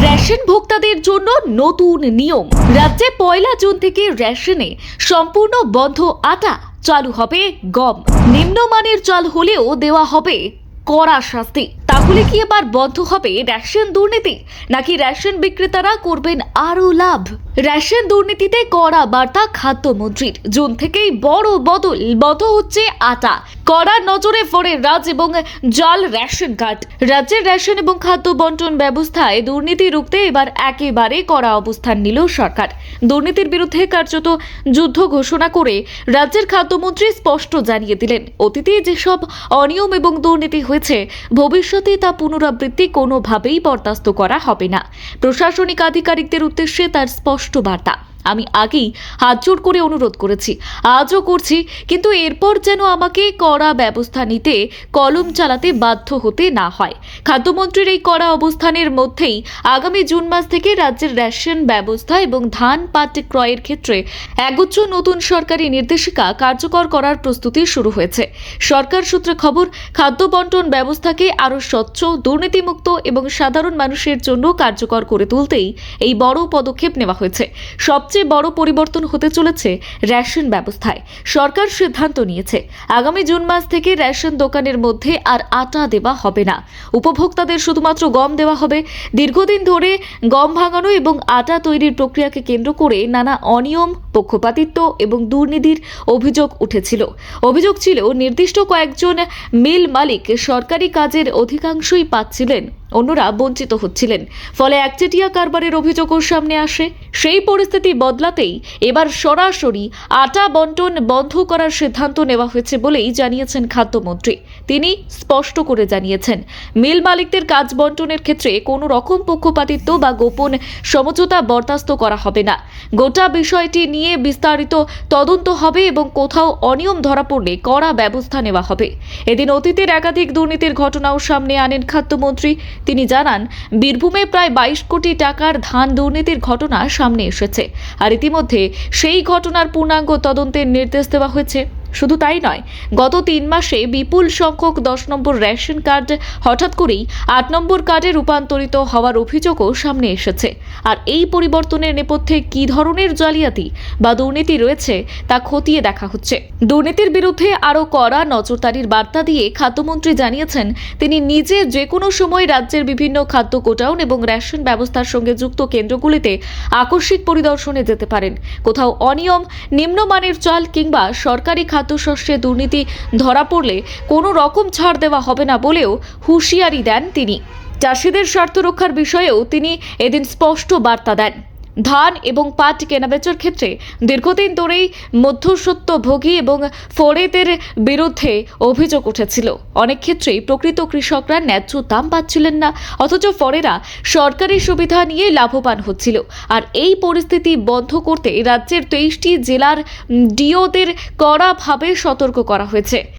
Ration ভোক্তাদের জন্য নতুন নিয়ম। রাজ্যে 1 জুন থেকে রেশনে সম্পূর্ণ বন্ধ আটা, চালু হবে গম। নিম্নমানের চাল হলেও দেওয়া হবে কড়া শাস্তি। তাহলে কি এবার বন্ধ হবে রেশন দুর্নীতি, নাকি রেশন বিক্রেতারা করবেন আরো লাভ? রেশন দুর্নীতিতে কড়া বার্তা খাদ্যমন্ত্রীর। জুন থেকেই বড় বদল, বন্ধ হচ্ছে আটা। কড়া নজরে ফোরেরাজ এবং জাল রেশন কার্ড। রাজ্যের রেশন এবং খাদ্য বন্টন ব্যবস্থায় দুর্নীতি রুখতে এবার একেবারে কড়া অবস্থান নিল সরকার। দুর্নীতির বিরুদ্ধে কার্যত যুদ্ধ ঘোষণা করে রাজ্যের খাদ্যমন্ত্রী স্পষ্ট জানিয়ে দিলেন, অতীতে যেসব অনিয়ম এবং দুর্নীতি হয়েছে, ভবিষ্যতে তা পুনরাবৃত্তি কোনোভাবেই বরদাস্ত করা হবে না। প্রশাসনিক আধিকারিকদের উদ্দেশ্যে তার স্পষ্ট বার্তা। আমি আগেই হাত জোড় করে অনুরোধ করেছি, আজও করছি, কিন্তু এরপর যেন আমাকে কড়া ব্যবস্থা নিতে কলম চালাতে বাধ্য হতে না হয়। খাদ্যমন্ত্রীর এই কড়া অবস্থানের মধ্যেই আগামী জুন মাস থেকে রাজ্যের রেশন ব্যবস্থা এবং ধান পাট ক্রয়ের ক্ষেত্রে একগুচ্ছ নতুন সরকারি নির্দেশিকা কার্যকর করার প্রস্তুতি শুরু হয়েছে। সরকার সূত্রে খবর, খাদ্য বন্টন ব্যবস্থাকে আরও স্বচ্ছ, দুর্নীতিমুক্ত এবং সাধারণ মানুষের জন্য কার্যকর করে তুলতেই এই বড় পদক্ষেপ নেওয়া হয়েছে। সবচেয়ে বড় পরিবর্তন হতে চলেছে রেশন ব্যবস্থায়। সরকার সিদ্ধান্ত নিয়েছে, আগামী জুন মাস থেকে রেশন দোকানের মধ্যে আর আটা দেওয়া হবে না। উপভোক্তাদের শুধুমাত্র গম দেওয়া হবে। দীর্ঘদিন ধরে গম ভাঙানো এবং আটা তৈরির প্রক্রিয়াকে কেন্দ্র করে নানা অনিয়ম, পক্ষপাতিত্ব এবং দুর্নীতির অভিযোগ উঠেছিল। অভিযোগ ছিল নির্দিষ্ট কয়েকজন মিল মালিক সরকারি কাজের অধিকাংশই পাচ্ছিলেন, অন্যরা বঞ্চিত হচ্ছিলেন। ফলে একচেটিয়া কারবারের অভিযোগও সামনে আসে। সেই পরিস্থিতি বদলাতেই এবার সরাসরি আটা বন্টন বন্ধ করার সিদ্ধান্ত নেওয়া হয়েছে বলেই জানিয়েছেন খাদ্যমন্ত্রী। তিনি স্পষ্ট করে জানিয়েছেন, মিল মালিকদের কাজ বন্টনের ক্ষেত্রে কোনো রকম পক্ষপাতিত্ব বা গোপন সমঝোতা বরদাস্ত করা হবে না। গোটা বিষয়টি নিয়ে বিস্তারিত তদন্ত হবে এবং কোথাও অনিয়ম ধরা পড়লে কড়া ব্যবস্থা নেওয়া হবে। এদিন অতীতের একাধিক দুর্নীতির ঘটনাও সামনে আনেন খাদ্যমন্ত্রী। তিনি জানান, বীরভূমে প্রায় 22 কোটি টাকার ধান দুর্নীতির ঘটনা সামনে এসেছে, আর ইতিমধ্যে সেই ঘটনার পূর্ণাঙ্গ তদন্তের নির্দেশ দেওয়া হয়েছে। শুধু তাই নয়, গত 3 মাসে বিপুল সংখ্যক 10 নম্বর রেশন কার্ড হঠাৎ করেই 8 নম্বর কার্ডে রূপান্তরিত হওয়ার অভিযোগও সামনে এসেছে। আর এই পরিবর্তনের নেপথ্যে কী ধরনের জালিয়াতি বা দুর্নীতি রয়েছে তা খতিয়ে দেখা হচ্ছে। দুর্নীতির বিরুদ্ধে আরও কড়া নজরদারির বার্তা দিয়ে খাদ্যমন্ত্রী জানিয়েছেন, তিনি নিজে যে কোনো সময় রাজ্যের বিভিন্ন খাদ্য গোডাউন এবং রেশন ব্যবস্থার সঙ্গে যুক্ত কেন্দ্রগুলিতে আকস্মিক পরিদর্শনে যেতে পারেন। কোথাও অনিয়ম, নিম্নমানের চাল কিংবা সরকারি খাদ্যশস্যে দুর্নীতি ধরা পড়লে কোনো রকম ছাড় দেওয়া হবে না বলেও হুঁশিয়ারি দেন তিনি। চাষিদের স্বার্থ রক্ষার বিষয়েও তিনি এদিন স্পষ্ট বার্তা দেন। ধান এবং পাট কেনাবেচার ক্ষেত্রে দীর্ঘদিন ধরেই মধ্যস্বত্বভোগী এবং ফড়েদের বিরুদ্ধে অভিযোগ উঠেছিল। অনেক ক্ষেত্রেই প্রকৃত কৃষকরা ন্যায্য দাম পাচ্ছিলেন না, অথচ ফড়েরা সরকারি সুবিধা নিয়ে লাভবান হচ্ছিল। আর এই পরিস্থিতি বন্ধ করতে রাজ্যের 23টি জেলার ডিওদের কড়াভাবে সতর্ক করা হয়েছে।